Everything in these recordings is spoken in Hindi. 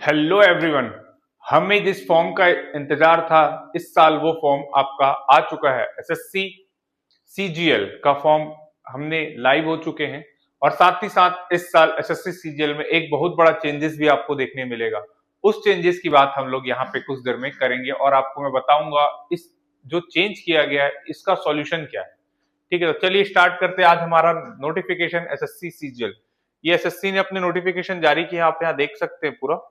Hello everyone. हमें जिस फॉर्म का इंतजार था इस साल वो फॉर्म आपका आ चुका है। एसएससी सीजीएल का फॉर्म हमने लाइव हो चुके हैं और साथ ही साथ इस साल एसएससी सीजीएल में एक बहुत बड़ा चेंजेस भी आपको देखने मिलेगा। उस चेंजेस की बात हम लोग यहाँ पे कुछ देर में करेंगे और आपको मैं बताऊंगा इस जो चेंज किया गया है इसका सॉल्यूशन क्या है। ठीक है, तो चलिए स्टार्ट करते हैं। आज हमारा नोटिफिकेशन एसएससी सीजीएल, ये एसएससी ने अपने नोटिफिकेशन जारी किया, आप यहाँ देख सकते हैं पूरा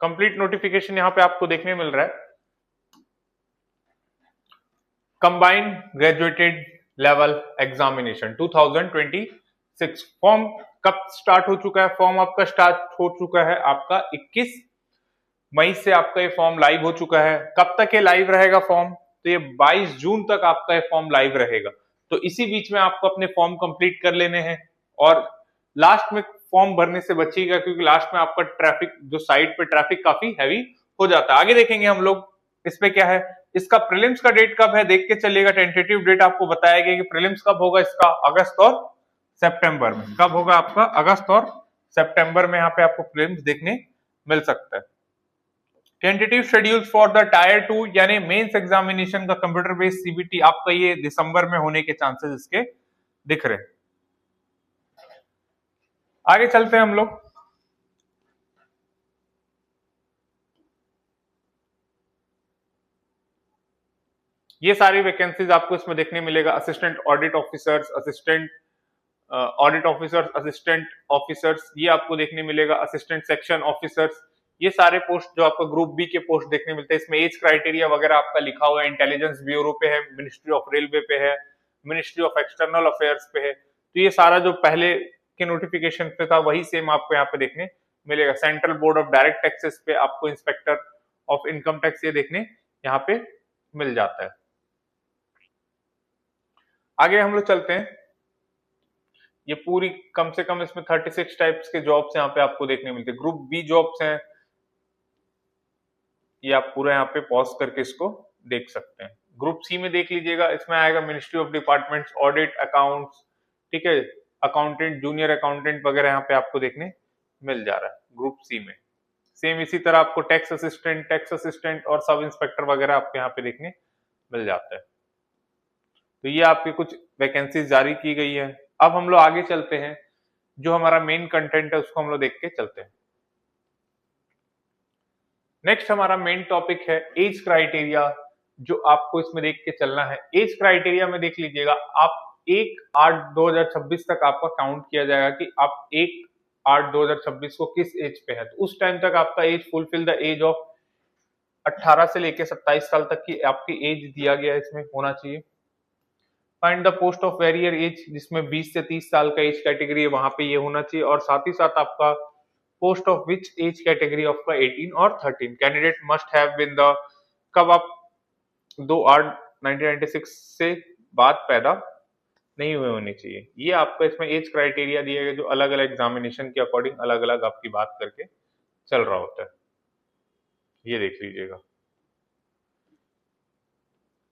कंप्लीट नोटिफिकेशन यहाँ पे आपको देखने मिल रहा है। Combined graduated level examination 2026 form कब स्टार्ट हो चुका है? फॉर्म आपका स्टार्ट हो चुका है आपका 21 मई से आपका ये फॉर्म लाइव हो चुका है। कब तक ये लाइव रहेगा फॉर्म? तो ये 22 जून तक आपका ये फॉर्म लाइव रहेगा। तो इसी बीच में आपको अपने फॉर्म कंप्लीट कर लेने हैं और लास्ट में फॉर्म भरने से बचिएगा क्योंकि लास्ट में आपका ट्रैफिक जो साइट पे ट्रैफिक काफी हैवी हो जाता है। आगे देखेंगे हम लोग इस पे क्या है। इसका प्रीलिम्स का डेट कब है देख के चलिएगा। टेंटेटिव डेट आपको बताया गया कि प्रीलिम्स कब होगा इसका, अगस्त और सितंबर में। कब होगा आपका? अगस्त और सितंबर में यहाँ पे आपको प्रीलिम्स देखने मिल सकता है। Tentative schedule for the tyre 2 यानी मेंस एग्जामिनेशन का कंप्यूटर बेस्ड सीबीटी आपका ये दिसंबर में होने के चांसेस इसके दिख रहे हैं। आगे चलते हैं हम लोग। ये सारी वैकेंसीज आपको इसमें देखने मिलेगा। Assistant audit officers, assistant audit officers, assistant officers, ये आपको देखने मिलेगा। असिस्टेंट सेक्शन ऑफिसर्स, ये सारे पोस्ट जो आपको ग्रुप बी के पोस्ट देखने मिलते हैं। इसमें एज क्राइटेरिया वगैरह आपका लिखा हुआ है। इंटेलिजेंस ब्यूरो पे है, मिनिस्ट्री ऑफ रेलवे पे है, मिनिस्ट्री ऑफ एक्सटर्नल अफेयर्स पे है। तो ये सारा जो पहले के नोटिफिकेशन पे था वही सेम आपको यहाँ पे देखने मिलेगा। Central board of direct taxes पे आपको इंस्पेक्टर ऑफ इनकम टैक्स ये देखने यहाँ पे मिल जाता है। आगे हम लोग चलते हैं। ये पूरी कम से कम इसमें 36 टाइप्स के जॉब्स यहाँ पे आपको देखने मिलते हैं। ग्रुप बी जॉब्स हैं, ये आप पूरा यहाँ पे पॉज करके इसको देख सकते हैं। ग्रुप सी में देख लीजिएगा, इसमें आएगा ministry of departments, audit, accounts, ठीक है, अकाउंटेंट, जूनियर अकाउंटेंट वगैरह यहाँ पे आपको देखने मिल जा रहा है ग्रुप सी में। सेम इसी तरह आपको टैक्स असिस्टेंट और सब इंस्पेक्टर वगैरह आपको यहाँ पे देखने मिल जाता है। तो ये आपकी कुछ वैकेंसीज जारी की गई है। अब हम लोग आगे चलते हैं, जो हमारा मेन कंटेंट है उसको हम लोग देख के चलते हैं। नेक्स्ट हमारा मेन टॉपिक है एज क्राइटेरिया, जो आपको इसमें देख के चलना है। एज क्राइटेरिया में देख लीजिएगा, आप 1/8/2026 तक आपका काउंट किया जाएगा कि आप 1/8/2026 को किस एज पे है। तो उस टाइम तक आपका age fulfil the age of 18 से लेके 27 साल तक की आपकी एज दिया गया है, इसमें होना चाहिए। Find the post of various age, जिसमें 20 से 30 साल का एज कैटेगरी है वहां पे ये होना चाहिए। और साथ ही साथ आपका post of which age category of का 18 और 13 candidate must have been the, कब आप 2/8/1996 से बाद पैदा नहीं हुए होने चाहिए। ये आपका इसमें एज क्राइटेरिया दिया गया जो अलग अलग एग्जामिनेशन के अकॉर्डिंग अलग अलग आपकी बात करके चल रहा होता है, ये देख लीजिएगा।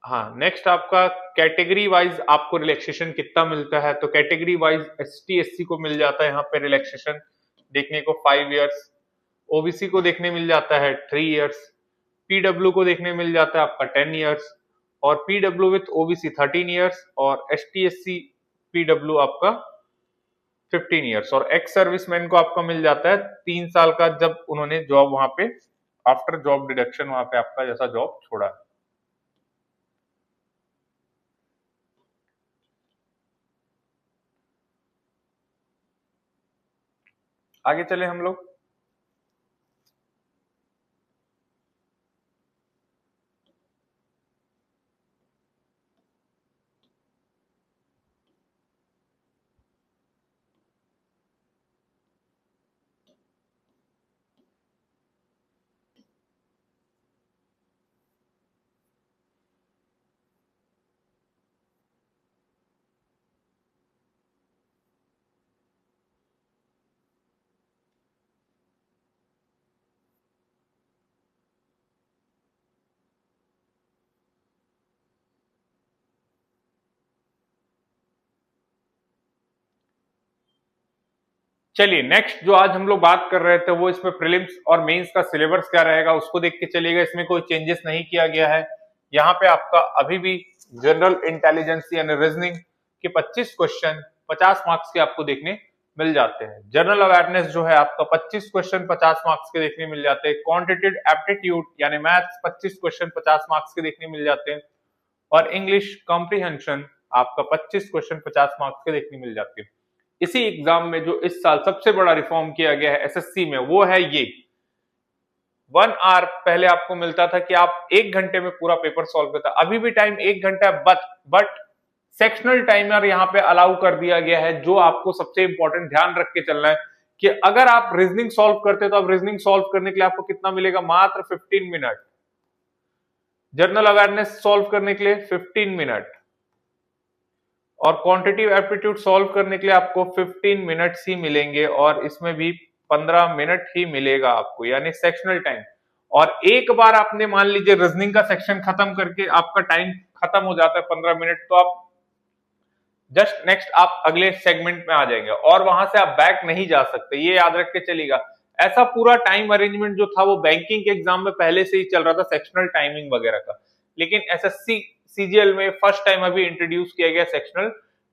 हाँ, नेक्स्ट आपका कैटेगरी वाइज आपको रिलैक्सेशन कितना मिलता है। तो कैटेगरी वाइज एसटी एससी को मिल जाता है यहाँ पे रिलैक्सेशन देखने को 5 इयर्स, ओबीसी को देखने मिल जाता है 3 इयर्स, पीडब्ल्यू को देखने मिल जाता है आपका 10 इयर्स, और पीडब्ल्यू विथ ओबीसी 13 इयर्स, और एसटी एससी पीडब्ल्यू आपका 15 इयर्स, और एक्स सर्विसमैन को आपका मिल जाता है 3 साल का जब उन्होंने जॉब वहां पे आफ्टर जॉब डिडक्शन वहां पे आपका जैसा जॉब छोड़ा है। आगे चले हम लोग। चलिए नेक्स्ट जो आज हम लोग बात कर रहे थे वो इसमें प्रीलिम्स और मेंस का सिलेबस क्या रहेगा उसको देख के चलिएगा। इसमें कोई चेंजेस नहीं किया गया है। यहाँ पे आपका अभी भी जनरल इंटेलिजेंस यानी रीजनिंग के 25 क्वेश्चन 50 मार्क्स के आपको देखने मिल जाते हैं। जनरल अवेयरनेस जो है आपका 25 क्वेश्चन 50 मार्क्स के देखने मिल जाते हैं। क्वांटिटेटिव एप्टीट्यूड यानी मैथ्स 25 क्वेश्चन 50 मार्क्स के देखने मिल जाते हैं। और इंग्लिश कॉम्प्रिहेंशन आपका 25 क्वेश्चन 50 मार्क्स के देखने मिल जाते हैं। इसी एग्जाम में जो इस साल सबसे बड़ा रिफॉर्म किया गया है एसएससी में वो है ये 1 आवर पहले आपको मिलता था कि आप 1 घंटे में पूरा पेपर सॉल्व करता। अभी भी टाइम 1 घंटा है बट सेक्शनल टाइमर यहाँ पे अलाउ कर दिया गया है। जो आपको सबसे इंपॉर्टेंट ध्यान रख के चलना है कि अगर आप रीजनिंग सॉल्व करते तो अब रीजनिंग सॉल्व करने के लिए आपको कितना मिलेगा, मात्र 15 मिनट। जनरल अवेयरनेस सॉल्व करने के लिए 15 मिनट और क्वांटिटेटिव एप्टीट्यूड सॉल्व करने के लिए आपको 15 मिनट्स ही मिलेंगे और इसमें भी 15 मिनट ही मिलेगा आपको, यानी सेक्शनल टाइम। और एक बार आपने मान लीजिए रीजनिंग का सेक्शन खत्म करके आपका टाइम खत्म हो जाता है 15 मिनट, तो आप जस्ट नेक्स्ट आप अगले सेगमेंट में आ जाएंगे और वहां से आप बैक नहीं जा सकते, ये याद रख के चलिएगा। ऐसा पूरा टाइम अरेंजमेंट जो था वो बैंकिंग के एग्जाम में पहले से ही चल रहा था, सेक्शनल टाइमिंग वगैरह का, लेकिन एसएससी सीजीएल में फर्स्ट टाइम अभी इंट्रोड्यूस किया गया सेक्शनल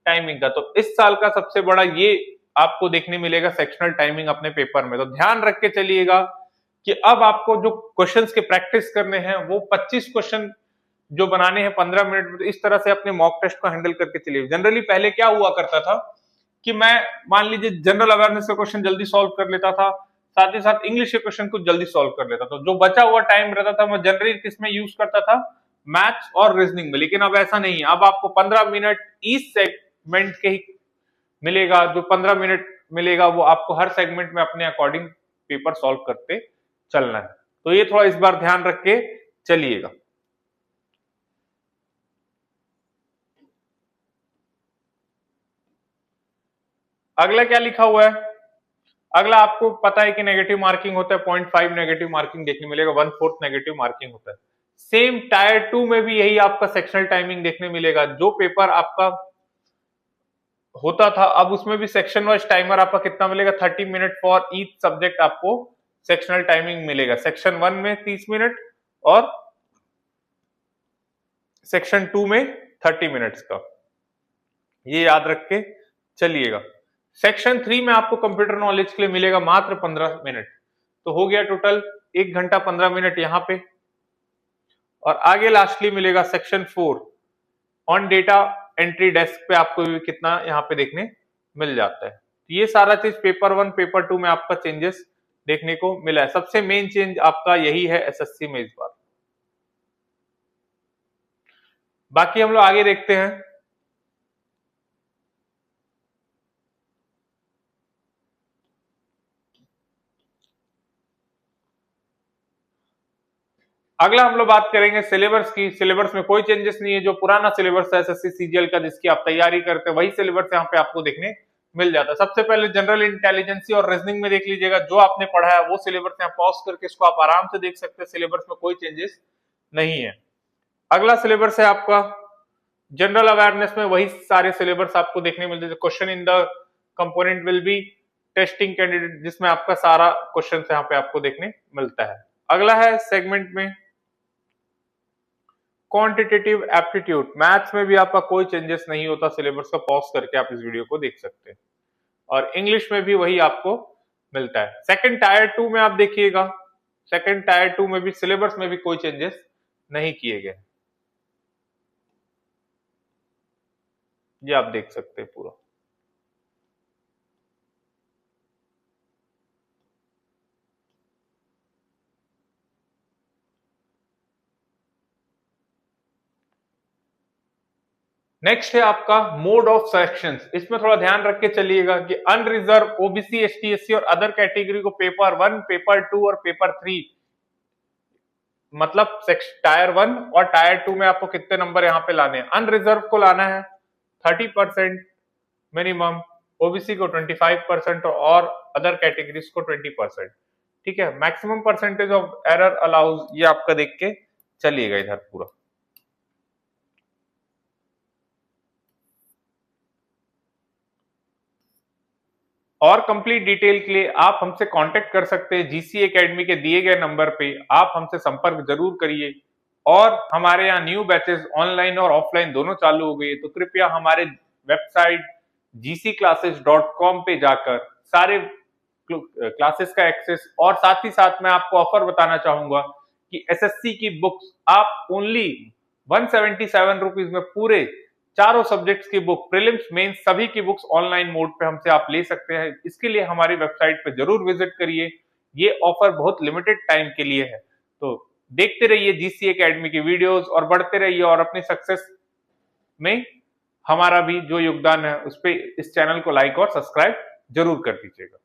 टाइमिंग का। तो इस साल का सबसे बड़ा ये आपको देखने मिलेगा सेक्शनल टाइमिंग अपने पेपर में। तो ध्यान रख के चलिएगा कि अब आपको जो क्वेश्चंस के प्रैक्टिस करने हैं वो 25 क्वेश्चन जो बनाने हैं 15 मिनट में, तो इस तरह से अपने मॉक टेस्ट को हैंडल करके चलिए। जनरली पहले क्या हुआ करता था कि मैं मान लीजिए जनरल अवेयरनेस का क्वेश्चन जल्दी सॉल्व कर लेता था, साथ ही साथ इंग्लिश के क्वेश्चन को जल्दी सॉल्व कर लेता था। जो बचा हुआ टाइम रहता था मैं जनरली किसमें यूज करता था, मैथ्स और रीजनिंग में। लेकिन अब ऐसा नहीं है, अब आपको 15 मिनट ईच सेगमेंट के ही मिलेगा। जो 15 मिनट मिलेगा वो आपको हर सेगमेंट में अपने अकॉर्डिंग पेपर सॉल्व करते चलना है। तो ये थोड़ा इस बार ध्यान रख के चलिएगा। अगला क्या लिखा हुआ है, अगला आपको पता है कि नेगेटिव मार्किंग होता है, 0.5 नेगेटिव मार्किंग देखने मिलेगा, 1/4 नेगेटिव मार्किंग होता है। सेम टायर 2 में भी यही आपका सेक्शनल टाइमिंग देखने मिलेगा। जो पेपर आपका होता था अब उसमें भी सेक्शन वाइज टाइमर आपका कितना मिलेगा, 30 मिनट फॉर ईच सब्जेक्ट आपको सेक्शनल टाइमिंग मिलेगा। सेक्शन 1 में 30 मिनट और सेक्शन 2 में 30 मिनट्स का, ये याद रख के चलिएगा। सेक्शन 3 में आपको कंप्यूटर नॉलेज के लिए मिलेगा मात्र 15 मिनट। तो हो गया टोटल 1 घंटा 15 मिनट यहाँ पे। और आगे लास्टली मिलेगा section 4 on data entry desk पे, आपको भी कितना यहाँ पे देखने मिल जाता है। तो ये सारा चीज पेपर 1 पेपर 2 में आपका चेंजेस देखने को मिला है। सबसे मेन चेंज आपका यही है एसएससी में इस बार। बाकी हम लोग आगे देखते हैं। अगला हम लोग बात करेंगे सिलेबस की। सिलेबस में कोई चेंजेस नहीं है, जो पुराना सिलेबस है एसएससी सीजीएल का जिसकी आप तैयारी करते हैं वही सिलेबस यहाँ पे आपको देखने मिल जाता है। सबसे पहले जनरल इंटेलिजेंसी और रीजनिंग में देख लीजिएगा, जो आपने पढ़ा है वो सिलेबस यहाँ पॉज करके इसको आप आराम से देख सकते हैं। सिलेबस में कोई चेंजेस नहीं है। अगला सिलेबस है आपका जनरल अवेयरनेस में, वही सारे सिलेबस आपको देखने मिलते हैं। Question in the component will be testing candidate, जिसमें आपका सारा क्वेश्चन यहाँ पे आपको देखने मिलता है। अगला है सेगमेंट में क्वांटिटेटिव एप्टीट्यूड। मैथ्स में भी आपका कोई चेंजेस नहीं होता, सिलेबस का पॉज करके आप इस वीडियो को देख सकते हैं। और इंग्लिश में भी वही आपको मिलता है। सेकंड टायर 2 में आप देखिएगा, सेकंड टायर 2 में भी सिलेबस में भी कोई चेंजेस नहीं किए गए, ये आप देख सकते हैं पूरा। नेक्स्ट है आपका मोड ऑफ सिलेक्शंस। इसमें थोड़ा ध्यान रख के चलिएगा कि अनरिजर्व, ओबीसी, एसटी, एससी और अदर कैटेगरी को पेपर 1 पेपर 2 और पेपर 3, मतलब टायर 1 और टायर 2 में आपको कितने नंबर यहाँ पे लाने हैं। अनरिजर्व को लाना है 30% मिनिमम, ओबीसी को 25% और अदर कैटेगरीज को 20%। ठीक है, maximum percentage of error allows, ये आपका देख के चलिएगा इधर पूरा। और कंप्लीट डिटेल के लिए आप हमसे कांटेक्ट कर सकते हैं। जीसी एकेडमी के दिए गए नंबर पे आप हमसे संपर्क जरूर करिए। और हमारे यहाँ न्यू बैचेस ऑनलाइन और ऑफलाइन दोनों चालू हो गई है, तो कृपया हमारे वेबसाइट gcclasses.com पे जाकर सारे क्लासेस का एक्सेस, और साथ ही साथ मैं आपको ऑफर बताना चाहूंगा कि एसएससी की बुक्स आप ओनली 177 रुपीज में पूरे चारों सब्जेक्ट्स की बुक, प्रीलिम्स मेंस सभी की बुक्स ऑनलाइन मोड पे हमसे आप ले सकते हैं। इसके लिए हमारी वेबसाइट पे जरूर विजिट करिए। ये ऑफर बहुत लिमिटेड टाइम के लिए है, तो देखते रहिए जीसी एकेडमी की वीडियोस और बढ़ते रहिए, और अपनी सक्सेस में हमारा भी जो योगदान है उस पे इस चैनल को लाइक और सब्सक्राइब जरूर कर दीजिएगा।